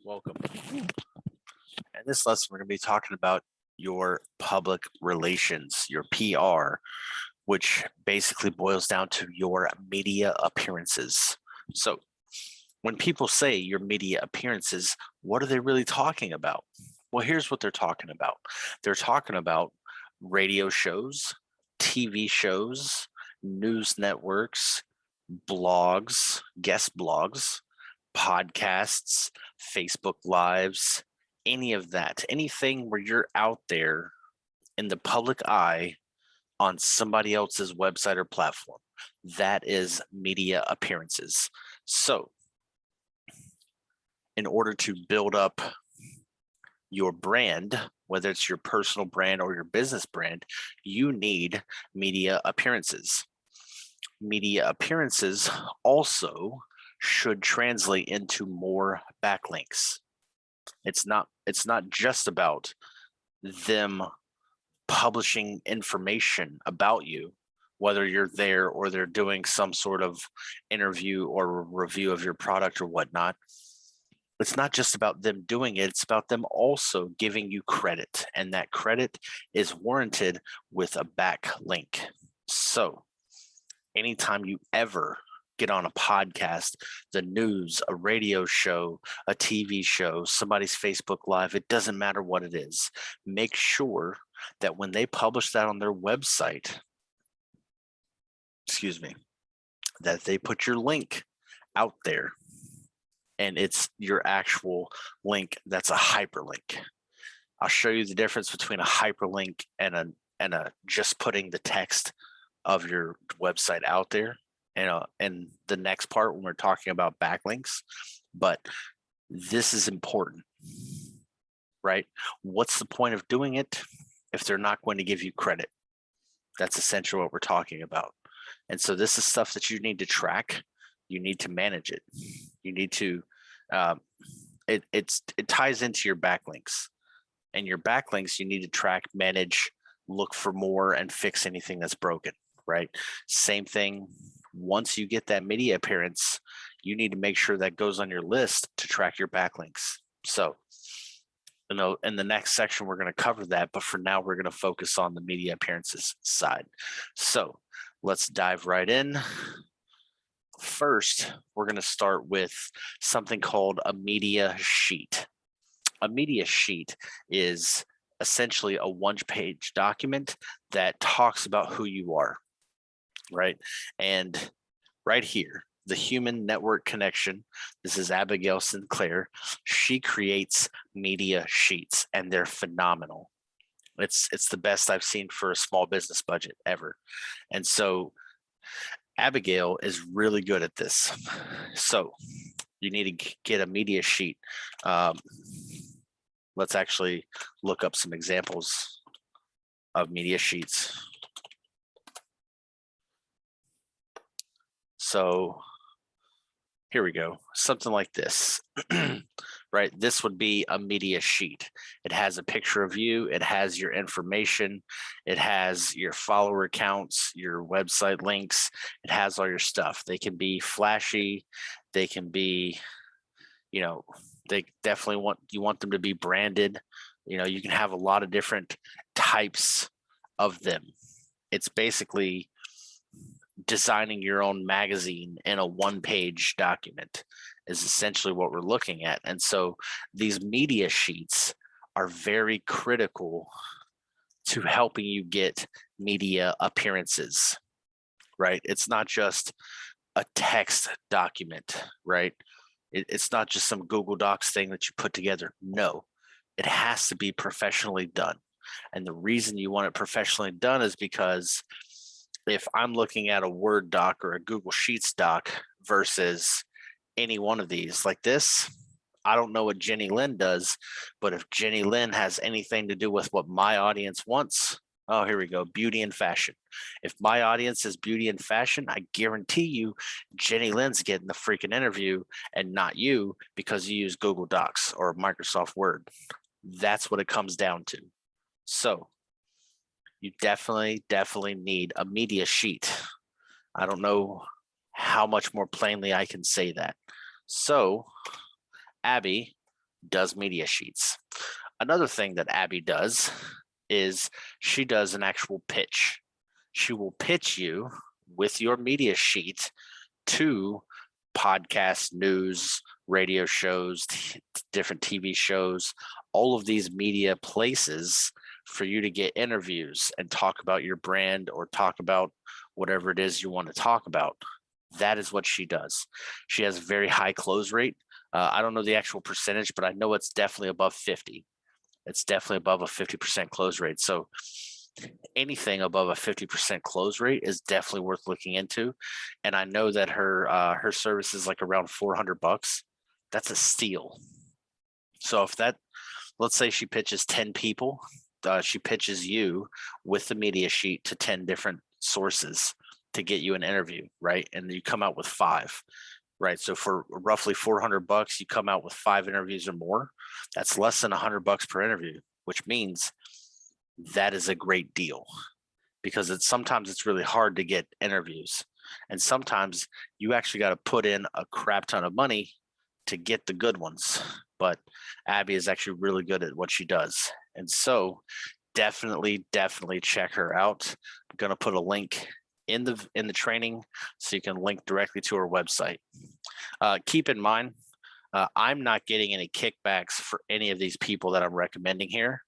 Welcome. In this lesson, we're going to be talking about your public relations, your PR, which basically boils down to your media appearances. So when people say your media appearances, what are they really talking about? Well, here's what they're talking about. They're talking about radio shows, TV shows, news networks, blogs, guest blogs, podcasts, Facebook Lives, any of that, anything where you're out there in the public eye on somebody else's website or platform. That is media appearances. So, in order to build up your brand, whether it's your personal brand or your business brand, you need media appearances. Media appearances also should translate into more backlinks. It's not just about them publishing information about you, whether you're there or they're doing some sort of interview or review of your product or whatnot. It's not just about them doing it, it's about them also giving you credit, and that credit is warranted with a backlink. So anytime you ever get on a podcast, the news, a radio show, a TV show, somebody's Facebook Live, it doesn't matter what it is. Make sure that when they publish that on their website, that they put your link out there and it's your actual link that's a hyperlink. I'll show you the difference between a hyperlink and a just putting the text of your website out there, and the next part when we're talking about backlinks. But this is important, right? What's the point of doing it if they're not going to give you credit? That's essentially what we're talking about. And so this is stuff that you need to track. You need to manage it. You need to it ties into your backlinks, and your backlinks you need to track, manage, look for more, and fix anything that's broken. Right? Same thing. Once you get that media appearance, you need to make sure that goes on your list to track your backlinks. So, in the next section, we're going to cover that. But for now, we're going to focus on the media appearances side. So let's dive right in. First, we're going to start with something called a media sheet. A media sheet is essentially a one-page document that talks about who you are. Right. And right here, the human network connection. This is Abigail Sinclair. She creates media sheets and they're phenomenal. It's the best I've seen for a small business budget ever. And so Abigail is really good at this. So you need to get a media sheet. Let's actually look up some examples of media sheets. So here we go, something like this, right? This would be a media sheet. It has a picture of you, it has your information, it has your follower counts, your website links, it has all your stuff. They can be flashy, they can be, they definitely want them to be branded. You can have a lot of different types of them. It's basically designing your own magazine in a one-page document is essentially what we're looking at. And so these media sheets are very critical to helping you get media appearances, right? It's not just a text document, right? It's not just some Google Docs thing that you put together. No, it has to be professionally done. And the reason you want it professionally done is because if I'm looking at a Word doc or a Google Sheets doc versus any one of these like this, I don't know what Jenny Lynn does, but if Jenny Lynn has anything to do with what my audience wants, oh, here we go, beauty and fashion. If my audience is beauty and fashion, I guarantee you Jenny Lynn's getting the freaking interview and not you because you use Google Docs or Microsoft Word. That's what it comes down to. So you definitely need a media sheet. I don't know how much more plainly I can say that. So, Abby, does media sheets. Another thing that Abby does is she does an actual pitch. She will pitch you with your media sheet to podcasts, news, radio shows, different TV shows, all of these media places for you to get interviews and talk about your brand or talk about whatever it is you want to talk about. That is what she does. She has a very high close rate. I don't know the actual percentage, but I know it's definitely above 50. It's definitely above a 50% close rate. So anything above a 50% close rate is definitely worth looking into. And I know that her service is like around $400. That's a steal. So if that, let's say she pitches 10 people, she pitches you with the media sheet to 10 different sources to get you an interview, right? And you come out with 5, right? So for roughly $400, you come out with 5 interviews or more. That's less than $100 per interview, which means that is a great deal, because sometimes it's really hard to get interviews, and sometimes you actually got to put in a crap ton of money to get the good ones. But Abby is actually really good at what she does, and so definitely check her out. I'm going to put a link in the training so you can link directly to her website. Keep in mind, I'm not getting any kickbacks for any of these people that I'm recommending here.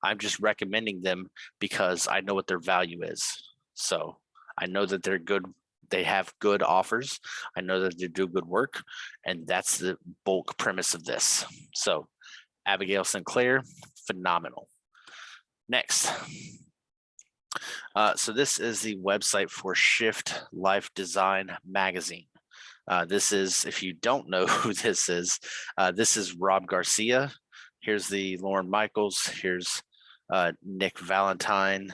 I'm just recommending them because I know what their value is. So I know that they're good. They have good offers. I know that they do good work. And that's the bulk premise of this. So Abigail Sinclair, phenomenal. Next. So this is the website for Shift Life Design Magazine. This is, if you don't know who this is Rob Garcia. Here's the Lauren Michaels. Here's Nick Valentine,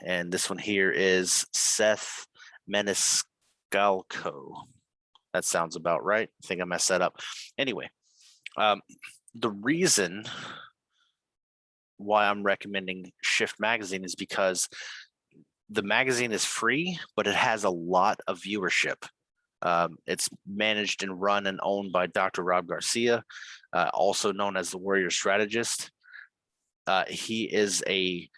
and this one here is Seth Meniscalco. That sounds about right. I think I messed that up. Anyway, the reason why I'm recommending Shift Magazine is because the magazine is free, but it has a lot of viewership. It's managed and run and owned by Dr. Rob Garcia, also known as the Warrior Strategist. He is a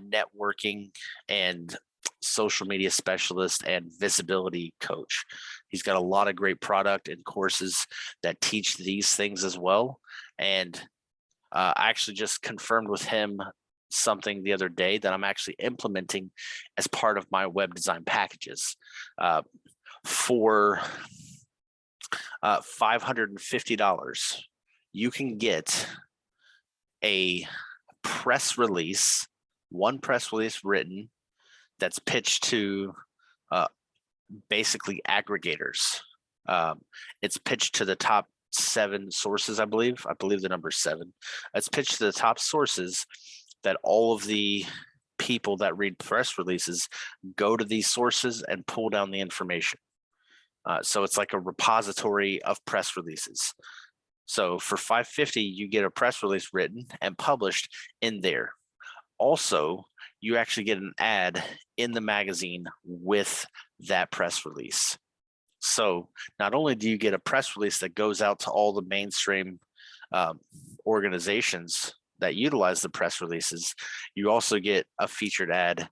networking and social media specialist and visibility coach. He's got a lot of great product and courses that teach these things as well. And I actually just confirmed with him something the other day that I'm actually implementing as part of my web design packages. For $550, you can get a press release, one press release written that's pitched to basically aggregators. It's pitched to the top 7 sources, I believe the number is 7. It's pitched to the top sources that all of the people that read press releases go to these sources and pull down the information. So it's like a repository of press releases. So for $550, you get a press release written and published in there. Also, you actually get an ad in the magazine with that press release. So not only do you get a press release that goes out to all the mainstream organizations that utilize the press releases, you also get a featured ad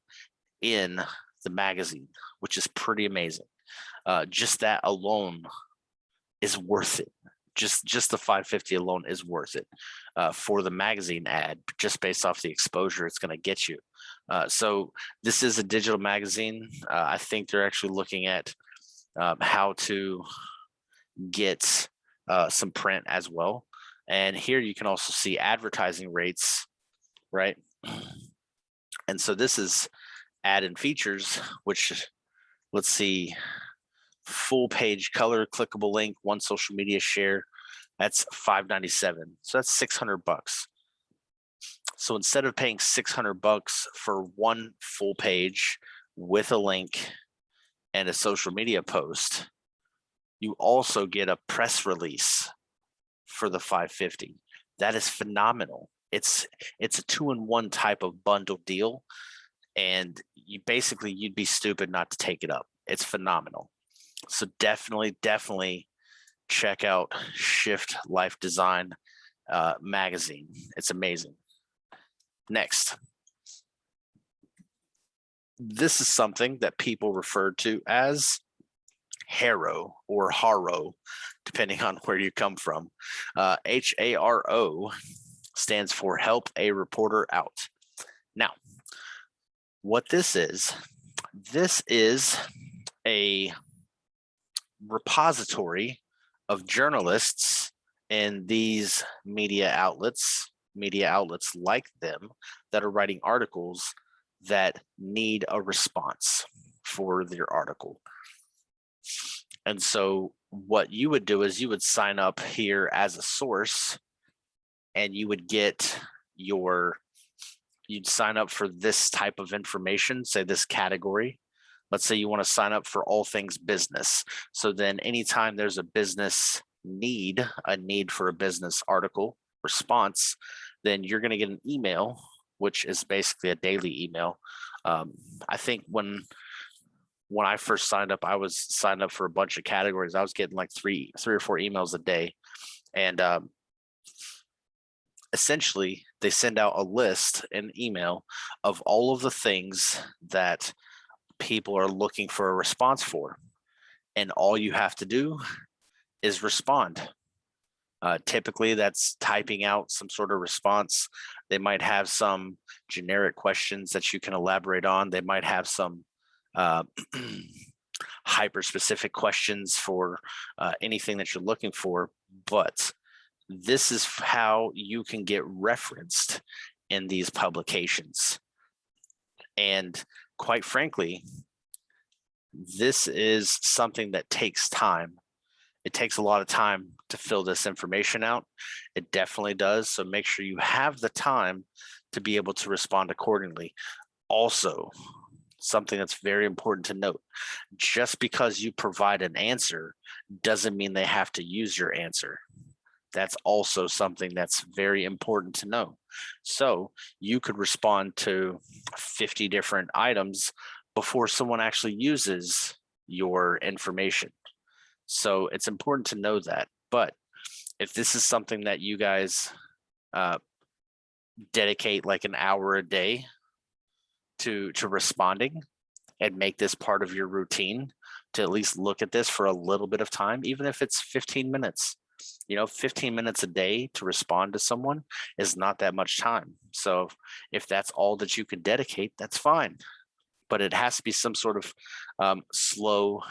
in the magazine, which is pretty amazing. Just that alone is worth it. Just the $550 alone is worth it for the magazine ad, just based off the exposure it's going to get you. So this is a digital magazine. I think they're actually looking at how to get some print as well. And here you can also see advertising rates, right? And so this is ad and features, which, let's see, full page color, clickable link, one social media share. That's $597. So that's $600. So instead of paying $600 for one full page with a link and a social media post, you also get a press release for the $550. That is phenomenal. It's a 2-in-1 type of bundle deal, and you'd be stupid not to take it up. It's phenomenal. So definitely check out Shift Life Design. magazine. It's amazing. Next. This is something that people refer to as HARO or HARO, depending on where you come from. HARO stands for Help a Reporter Out. Now, what this is a repository of journalists in these media outlets like them that are writing articles that need a response for their article. And so what you would do is you would sign up here as a source, and you would get you'd sign up for this type of information, say this category. Let's say you want to sign up for all things business. So then anytime there's a business need, a need for a business article response, then you're going to get an email, which is basically a daily email. I think when I first signed up, I was signed up for a bunch of categories. I was getting like three or four emails a day. And essentially, they send out a list, an email of all of the things that people are looking for a response for. And all you have to do is respond. Typically, that's typing out some sort of response. They might have some generic questions that you can elaborate on. They might have some hyper-specific questions for anything that you're looking for. But this is how you can get referenced in these publications. And quite frankly, this is something that takes time. It takes a lot of time to fill this information out. It definitely does. So make sure you have the time to be able to respond accordingly. Also, something that's very important to note, just because you provide an answer doesn't mean they have to use your answer. That's also something that's very important to know. So you could respond to 50 different items before someone actually uses your information. So it's important to know that. But if this is something that you guys dedicate like an hour a day to responding and make this part of your routine, to at least look at this for a little bit of time, even if it's 15 minutes, 15 minutes a day to respond to someone is not that much time. So if that's all that you can dedicate, that's fine. But it has to be some sort of slow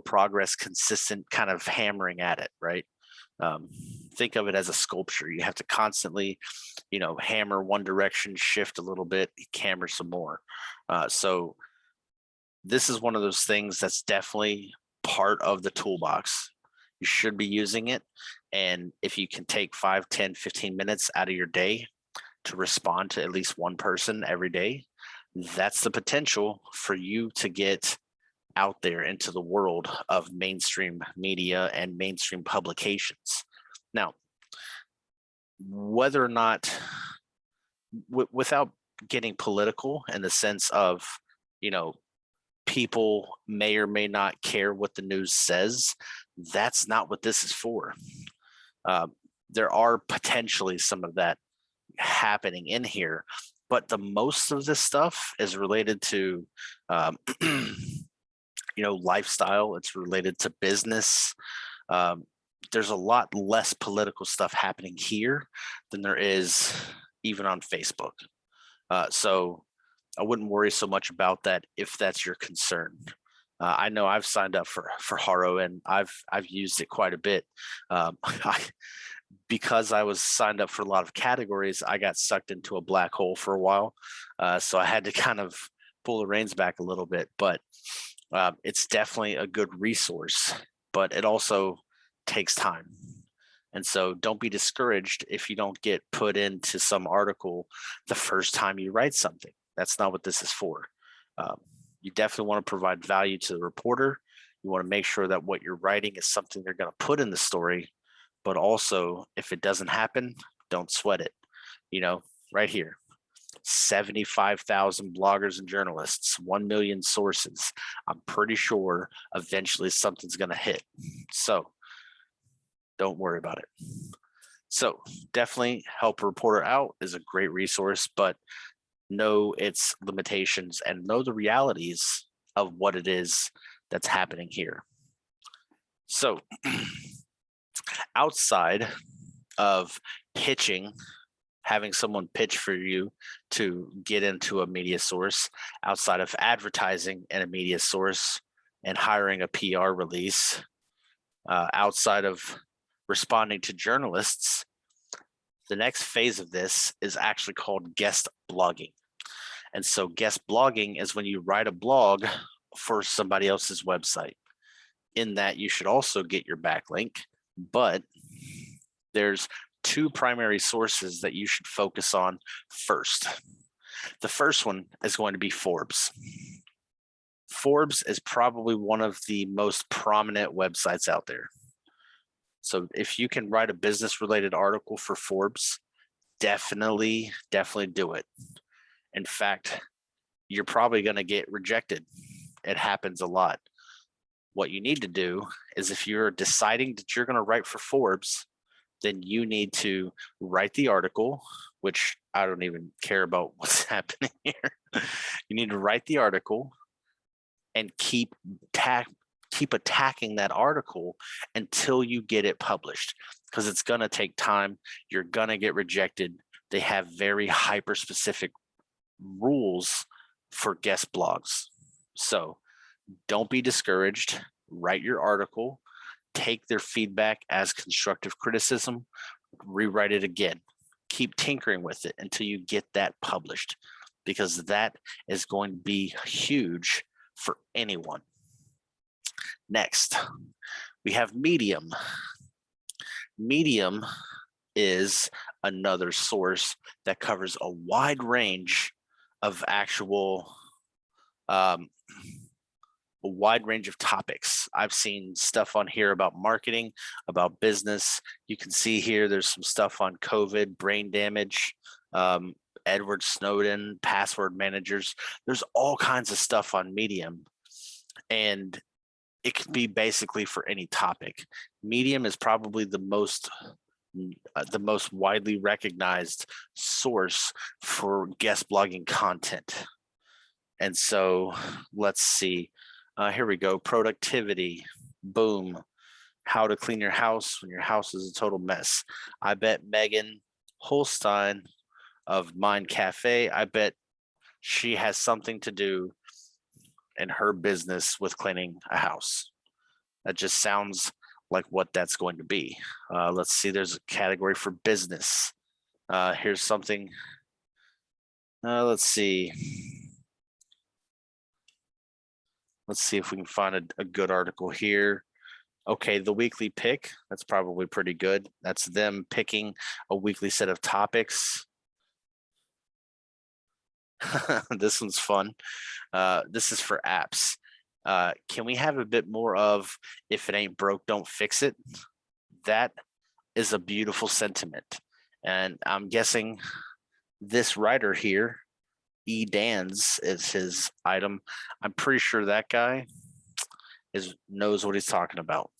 progress, consistent kind of hammering at it, right? Think of it as a sculpture. You have to constantly, hammer one direction, shift a little bit, hammer some more. So this is one of those things that's definitely part of the toolbox. You should be using it. And if you can take 5, 10, 15 minutes out of your day to respond to at least one person every day, that's the potential for you to get out there into the world of mainstream media and mainstream publications. Now, whether or not, without getting political in the sense of, people may or may not care what the news says, that's not what this is for. There are potentially some of that happening in here, but the most of this stuff is related to lifestyle. It's related to business. There's a lot less political stuff happening here than there is even on Facebook. So I wouldn't worry so much about that if that's your concern. I know I've signed up for Haro, and I've used it quite a bit. Because I was signed up for a lot of categories, I got sucked into a black hole for a while. So I had to kind of pull the reins back a little bit, but it's definitely a good resource, but it also takes time. And so don't be discouraged if you don't get put into some article the first time you write something. That's not what this is for. You definitely want to provide value to the reporter. You want to make sure that what you're writing is something they're going to put in the story, but also if it doesn't happen, don't sweat it. Right here, 75,000 bloggers and journalists, 1 million sources. I'm pretty sure eventually something's going to hit. So Don't worry about it. So definitely Help a Reporter Out is a great resource, but know its limitations and know the realities of what it is that's happening here. So outside of pitching, having someone pitch for you to get into a media source, outside of advertising and a media source and hiring a PR release, outside of responding to journalists, the next phase of this is actually called guest blogging. And so guest blogging is when you write a blog for somebody else's website. In that, you should also get your backlink, but there's two primary sources that you should focus on first. The first one is going to be Forbes. Forbes is probably one of the most prominent websites out there. So if you can write a business related article for Forbes, definitely do it. In fact, you're probably going to get rejected. It happens a lot. What you need to do is, if you're deciding that you're going to write for Forbes, then you need to write the article, which I don't even care about what's happening here. You need to write the article and keep attacking that article until you get it published, because it's going to take time. You're going to get rejected. They have very hyper specific rules for guest blogs. So don't be discouraged. Write your article, take their feedback as constructive criticism, rewrite it again. Keep tinkering with it until you get that published, because that is going to be huge for anyone. Next, we have Medium. Medium is another source that covers a wide range of a wide range of topics. I've seen stuff on here about marketing, about business. You can see here there's some stuff on COVID, brain damage, Edward Snowden, password managers. There's all kinds of stuff on Medium, and it can be basically for any topic. Medium is probably the most widely recognized source for guest blogging content. And so let's see. Here we go. Productivity. Boom. How to clean your house when your house is a total mess. I bet Megan Holstein of Mind Cafe, I bet she has something to do in her business with cleaning a house. That just sounds like what that's going to be. Let's see. There's a category for business. Here's something. Let's see. Let's see if we can find a good article here. Okay, the weekly pick. That's probably pretty good. That's them picking a weekly set of topics. This one's fun. This is for apps. Can we have a bit more of, if it ain't broke, don't fix it? That is a beautiful sentiment. And I'm guessing this writer here, E. Dans is his item. I'm pretty sure that guy knows what he's talking about,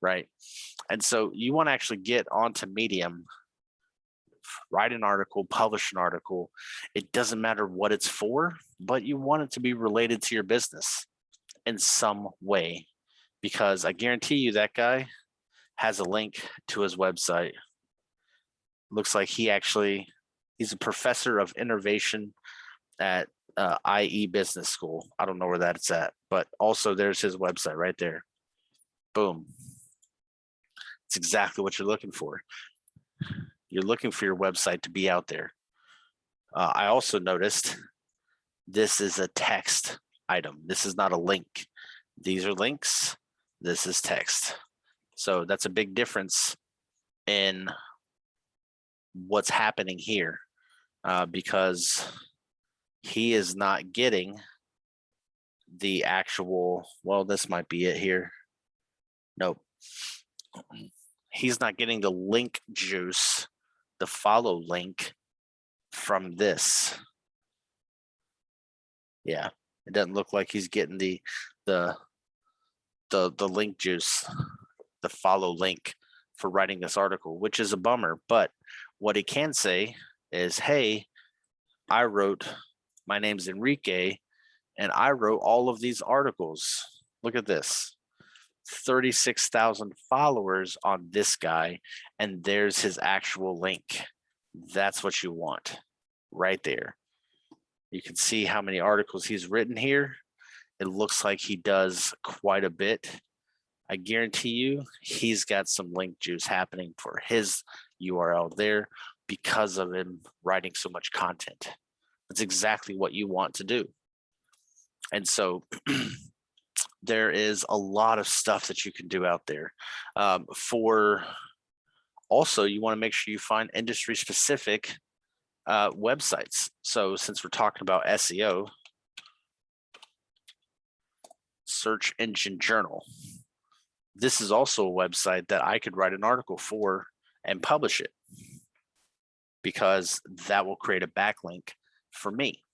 right? And so you want to actually get onto Medium, write an article, publish an article. It doesn't matter what it's for, but you want it to be related to your business in some way, because I guarantee you that guy has a link to his website. Looks like he's a professor of innovation at IE Business School. I don't know where that's at, but also there's his website right there. Boom. It's exactly what you're looking for. You're looking for your website to be out there. I also noticed this is a text item. This is not a link. These are links. This is text. So that's a big difference in what's happening here, because he is not getting the actual, well, this might be it here. Nope. He's not getting the link juice, the follow link from this. Yeah, it doesn't look like he's getting the link juice, the follow link for writing this article, which is a bummer. But what he can say is, hey, my name's Enrique, and I wrote all of these articles. Look at this. 36,000 followers on this guy, and there's his actual link. That's what you want right there. You can see how many articles he's written here. It looks like he does quite a bit. I guarantee you he's got some link juice happening for his URL there because of him writing so much content. That's exactly what you want to do. And so there is a lot of stuff that you can do out there. Also, you want to make sure you find industry specific websites. So since we're talking about SEO, Search Engine Journal. This is also a website that I could write an article for and publish it, because that will create a backlink for me,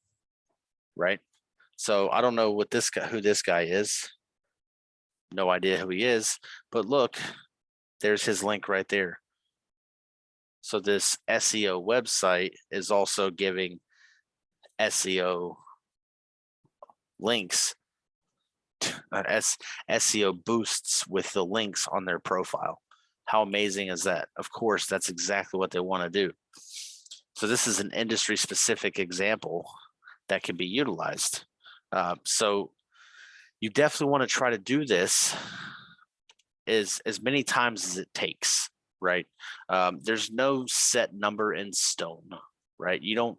right? So I don't know what who this guy is. No idea who he is, but look, there's his link right there. So this SEO website is also giving SEO links, SEO boosts with the links on their profile. How amazing is that? Of course, that's exactly what they want to do. So this is an industry specific example that can be utilized. So you definitely want to try to do this as many times as it takes, right? There's no set number in stone, right? You don't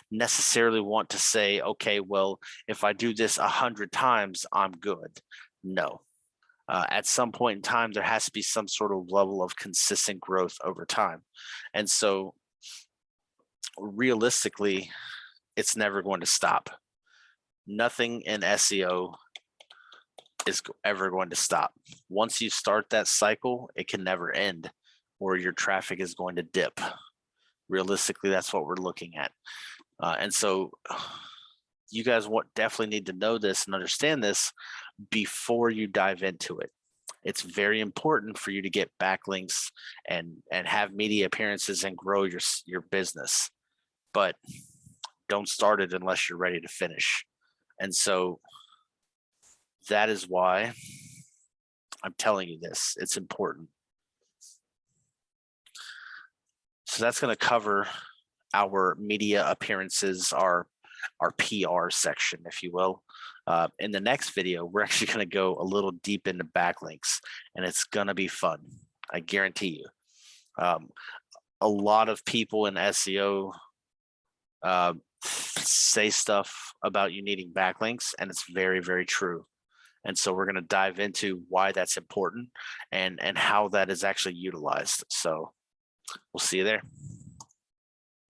necessarily want to say, okay, well, if I do this 100 times, I'm good. No. At some point in time, there has to be some sort of level of consistent growth over time. And so realistically, it's never going to stop. Nothing in SEO is ever going to stop. Once you start that cycle, it can never end, or your traffic is going to dip. Realistically, that's what we're looking at. And so you guys definitely need to know this and understand this before you dive into it. It's very important for you to get backlinks and have media appearances and grow your business, but don't start it unless you're ready to finish. And so that is why I'm telling you this. It's important. So that's going to cover our media appearances, our PR section, if you will. In the next video, we're actually going to go a little deep into backlinks, and it's going to be fun. I guarantee you. A lot of people in SEO say stuff about you needing backlinks, and it's very, very true. And so we're going to dive into why that's important and how that is actually utilized. So we'll see you there.